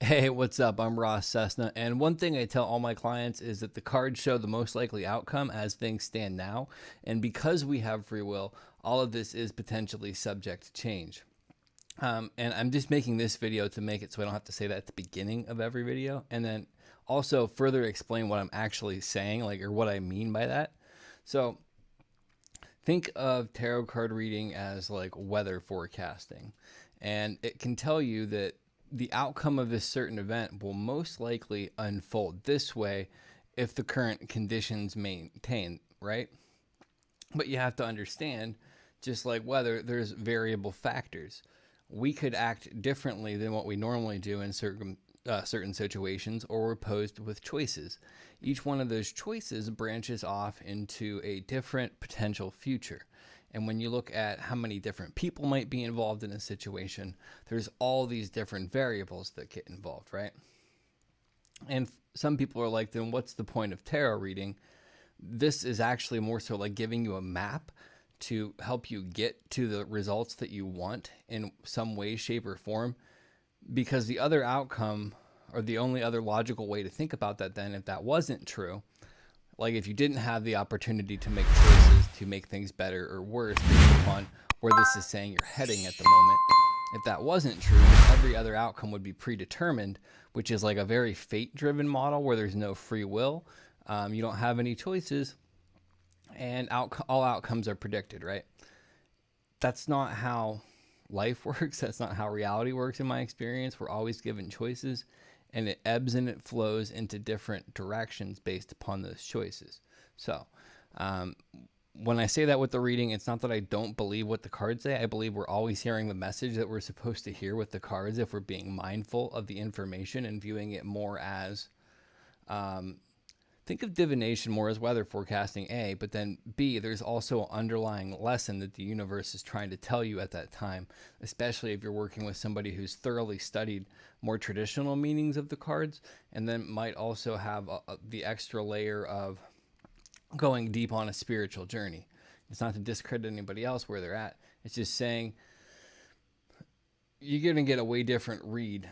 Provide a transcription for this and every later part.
Hey, what's up? I'm Ross Cessna, and one thing I tell all my clients is that the cards show the most likely outcome as things stand now, and because we have free will, all of this is potentially subject to change. And I'm just making this video to make it so I don't have to say that at the beginning of every video, and then also further explain what I'm actually saying, like, or what I mean by that. So think of tarot card reading as like weather forecasting, and it can tell you that the outcome of this certain event will most likely unfold this way if the current conditions maintain, right? But you have to understand, just like weather, there's variable factors. We could act differently than what we normally do in certain situations, or we're posed with choices. Each one of those choices branches off into a different potential future. And when you look at how many different people might be involved in a situation, there's all these different variables that get involved, right? And some people are like, then what's the point of tarot reading? This is actually more so like giving you a map to help you get to the results that you want in some way, shape, or form. Because the other outcome, or the only other logical way to think about that then, if that wasn't true, like if you didn't have the opportunity to make choices to make things better or worse based upon where this is saying you're heading at the moment, if that wasn't true, every other outcome would be predetermined, which is like a very fate-driven model where there's no free will. You don't have any choices, and all outcomes are predicted, right? That's not how life works. That's not how reality works in my experience. We're always given choices, and it ebbs and it flows into different directions based upon those choices. So when I say that with the reading, it's not that I don't believe what the cards say. I believe we're always hearing the message that we're supposed to hear with the cards if we're being mindful of the information and viewing it more as think of divination more as weather forecasting, A, but then B, there's also an underlying lesson that the universe is trying to tell you at that time, especially if you're working with somebody who's thoroughly studied more traditional meanings of the cards, and then might also have the extra layer of going deep on a spiritual journey. It's not to discredit anybody else where they're at. It's just saying you're going to get a way different read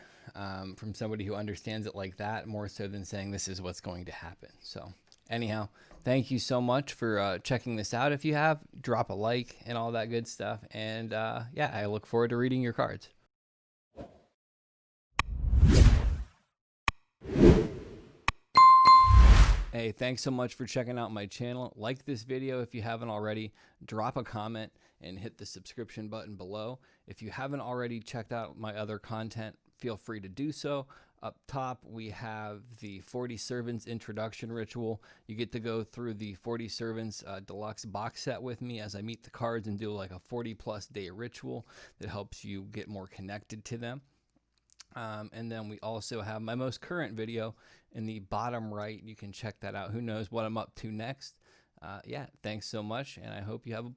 from somebody who understands it like that, more so than saying this is what's going to happen. So anyhow, thank you so much for checking this out. If you have, drop a like and all that good stuff. And yeah, I look forward to reading your cards. Hey, thanks so much for checking out my channel. Like this video if you haven't already. Drop a comment and hit the subscription button below. If you haven't already checked out my other content, feel free to do so. Up top, we have the 40 Servants introduction ritual. You get to go through the 40 Servants deluxe box set with me as I meet the cards and do like a 40+ day ritual that helps you get more connected to them. And then we also have my most current video in the bottom right. You can check that out. Who knows what I'm up to next? Yeah, thanks so much, and I hope you have a